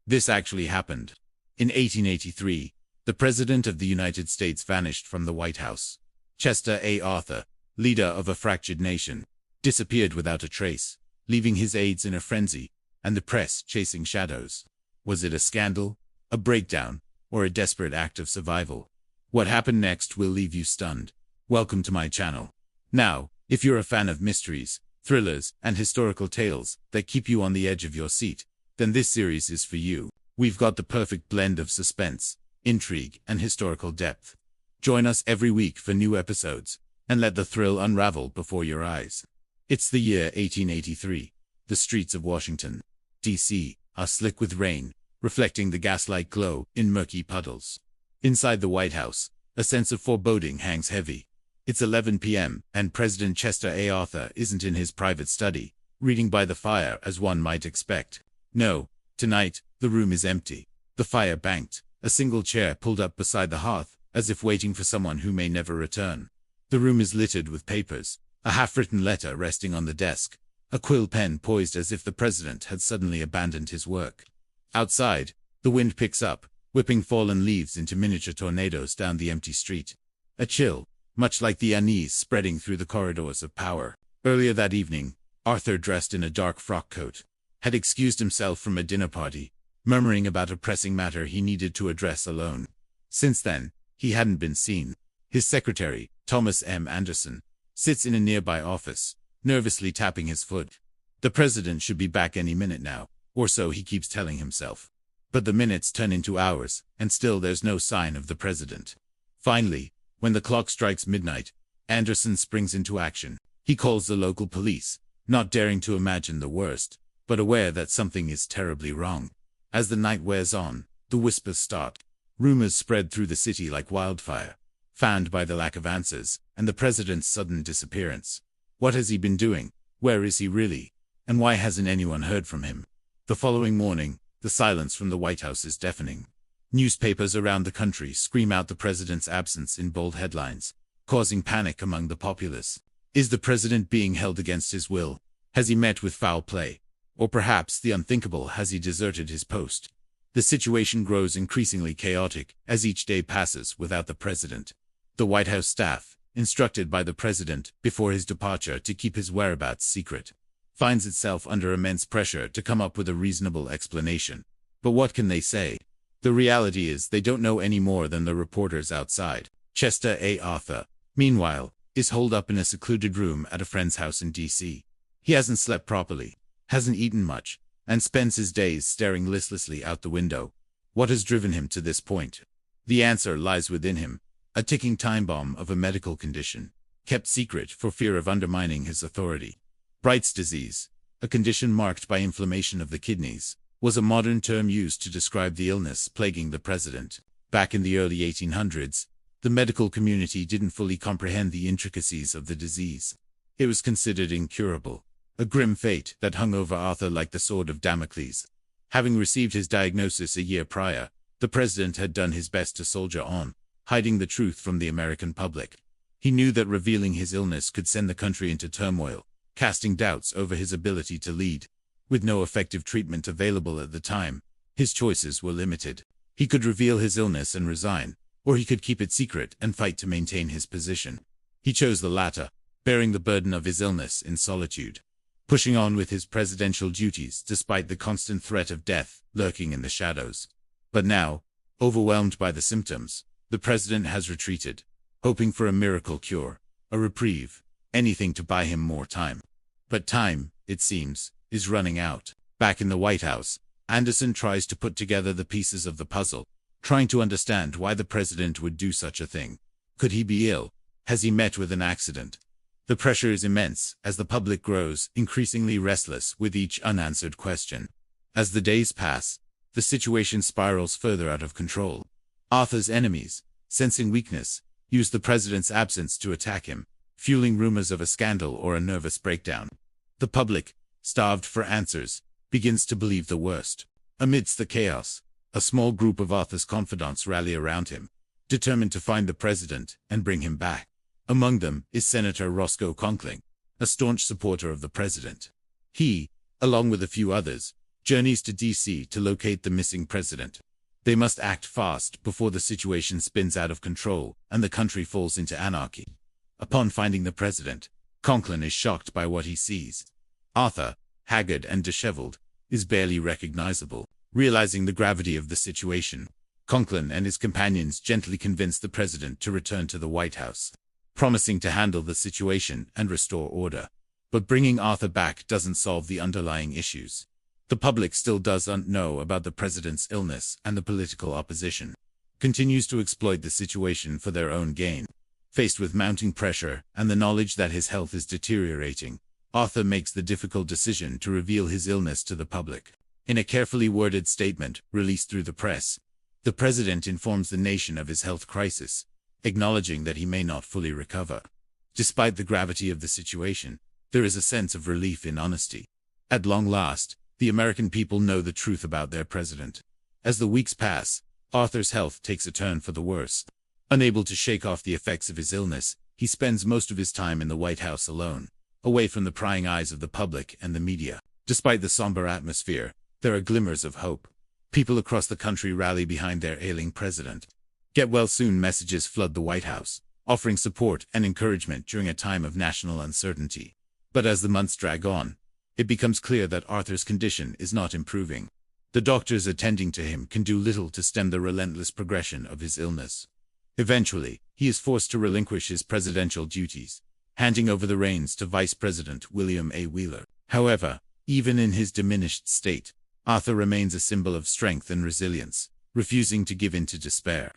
This actually happened. In 1883, the President of the United States vanished from the White House. Chester A. Arthur, leader of a fractured nation, disappeared without a trace, leaving his aides in a frenzy, and the press chasing shadows. Was it a scandal, a breakdown, or a desperate act of survival? What happened next will leave you stunned. Welcome to my channel. Now, if you're a fan of mysteries, thrillers, and historical tales that keep you on the edge of your seat, then this series is for you. We've got the perfect blend of suspense, intrigue, and historical depth. Join us every week for new episodes, and let the thrill unravel before your eyes. It's the year 1883. The streets of Washington, D.C., are slick with rain, reflecting the gaslight glow in murky puddles. Inside the White House, a sense of foreboding hangs heavy. It's 11 p.m., and President Chester A. Arthur isn't in his private study, reading by the fire as one might expect. No, tonight, the room is empty. The fire banked, a single chair pulled up beside the hearth, as if waiting for someone who may never return. The room is littered with papers, a half-written letter resting on the desk, a quill pen poised as if the president had suddenly abandoned his work. Outside, the wind picks up, whipping fallen leaves into miniature tornadoes down the empty street. A chill, much like the unease spreading through the corridors of power. Earlier that evening, Arthur, dressed in a dark frock coat, had excused himself from a dinner party, murmuring about a pressing matter he needed to address alone. Since then, he hadn't been seen. His secretary, Thomas M. Anderson, sits in a nearby office, nervously tapping his foot. The president should be back any minute now, or so he keeps telling himself. But the minutes turn into hours, and still there's no sign of the president. Finally, when the clock strikes midnight, Anderson springs into action. He calls the local police, not daring to imagine the worst, but aware that something is terribly wrong. As the night wears on, the whispers start. Rumors spread through the city like wildfire, fanned by the lack of answers and the president's sudden disappearance. What has he been doing? Where is he really? And why hasn't anyone heard from him? The following morning, the silence from the White House is deafening. Newspapers around the country scream out the president's absence in bold headlines, causing panic among the populace. Is the president being held against his will? Has he met with foul play? Or perhaps the unthinkable, has he deserted his post? The situation grows increasingly chaotic as each day passes without the president. The White House staff, instructed by the president before his departure to keep his whereabouts secret, finds itself under immense pressure to come up with a reasonable explanation. But what can they say? The reality is they don't know any more than the reporters outside. Chester A. Arthur, meanwhile, is holed up in a secluded room at a friend's house in D.C. He hasn't slept properly, hasn't eaten much, and spends his days staring listlessly out the window. What has driven him to this point? The answer lies within him, a ticking time bomb of a medical condition, kept secret for fear of undermining his authority. Bright's disease, a condition marked by inflammation of the kidneys, was a modern term used to describe the illness plaguing the president. Back in the early 1800s, the medical community didn't fully comprehend the intricacies of the disease. It was considered incurable, a grim fate that hung over Arthur like the sword of Damocles. Having received his diagnosis a year prior, the president had done his best to soldier on, hiding the truth from the American public. He knew that revealing his illness could send the country into turmoil, casting doubts over his ability to lead. With no effective treatment available at the time, his choices were limited. He could reveal his illness and resign, or he could keep it secret and fight to maintain his position. He chose the latter, bearing the burden of his illness in solitude, pushing on with his presidential duties despite the constant threat of death lurking in the shadows. But now, overwhelmed by the symptoms, the president has retreated, hoping for a miracle cure, a reprieve, anything to buy him more time. But time, it seems, is running out. Back in the White House, Anderson tries to put together the pieces of the puzzle, trying to understand why the president would do such a thing. Could he be ill? Has he met with an accident? The pressure is immense as the public grows increasingly restless with each unanswered question. As the days pass, the situation spirals further out of control. Arthur's enemies, sensing weakness, use the president's absence to attack him, fueling rumors of a scandal or a nervous breakdown. The public, starved for answers, begins to believe the worst. Amidst the chaos, a small group of Arthur's confidants rally around him, determined to find the president and bring him back. Among them is Senator Roscoe Conkling, a staunch supporter of the president. He, along with a few others, journeys to DC to locate the missing president. They must act fast before the situation spins out of control and the country falls into anarchy. Upon finding the president, Conklin is shocked by what he sees. Arthur, haggard and disheveled, is barely recognizable. Realizing the gravity of the situation, Conklin and his companions gently convince the president to return to the White House, promising to handle the situation and restore order. But bringing Arthur back doesn't solve the underlying issues. The public still doesn't know about the president's illness, and the political opposition continues to exploit the situation for their own gain. Faced with mounting pressure and the knowledge that his health is deteriorating, Arthur makes the difficult decision to reveal his illness to the public. In a carefully worded statement released through the press, the president informs the nation of his health crisis, acknowledging that he may not fully recover. Despite the gravity of the situation, there is a sense of relief in honesty. At long last, the American people know the truth about their president. As the weeks pass, Arthur's health takes a turn for the worse. Unable to shake off the effects of his illness, he spends most of his time in the White House alone, away from the prying eyes of the public and the media. Despite the somber atmosphere, there are glimmers of hope. People across the country rally behind their ailing president. Get well soon messages flood the White House, offering support and encouragement during a time of national uncertainty. But as the months drag on, it becomes clear that Arthur's condition is not improving. The doctors attending to him can do little to stem the relentless progression of his illness. Eventually, he is forced to relinquish his presidential duties, handing over the reins to Vice President William A. Wheeler. However, even in his diminished state, Arthur remains a symbol of strength and resilience, refusing to give in to despair.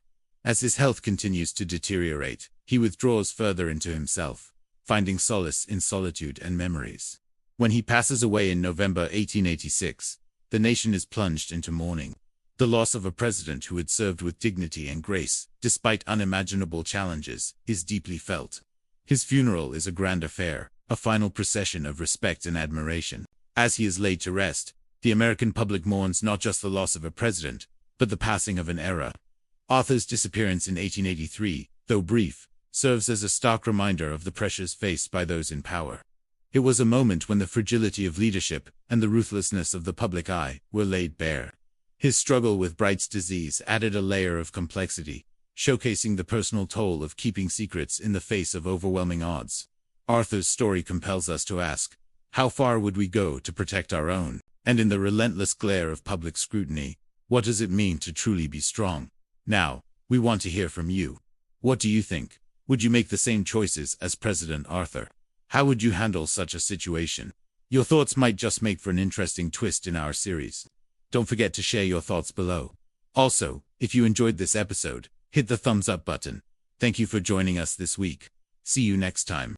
As his health continues to deteriorate, he withdraws further into himself, finding solace in solitude and memories. When he passes away in November 1886, the nation is plunged into mourning. The loss of a president who had served with dignity and grace, despite unimaginable challenges, is deeply felt. His funeral is a grand affair, a final procession of respect and admiration. As he is laid to rest, the American public mourns not just the loss of a president, but the passing of an era. Arthur's disappearance in 1883, though brief, serves as a stark reminder of the pressures faced by those in power. It was a moment when the fragility of leadership and the ruthlessness of the public eye were laid bare. His struggle with Bright's disease added a layer of complexity, showcasing the personal toll of keeping secrets in the face of overwhelming odds. Arthur's story compels us to ask, how far would we go to protect our own? And in the relentless glare of public scrutiny, what does it mean to truly be strong? Now, we want to hear from you. What do you think? Would you make the same choices as President Arthur? How would you handle such a situation? Your thoughts might just make for an interesting twist in our series. Don't forget to share your thoughts below. Also, if you enjoyed this episode, hit the thumbs up button. Thank you for joining us this week. See you next time.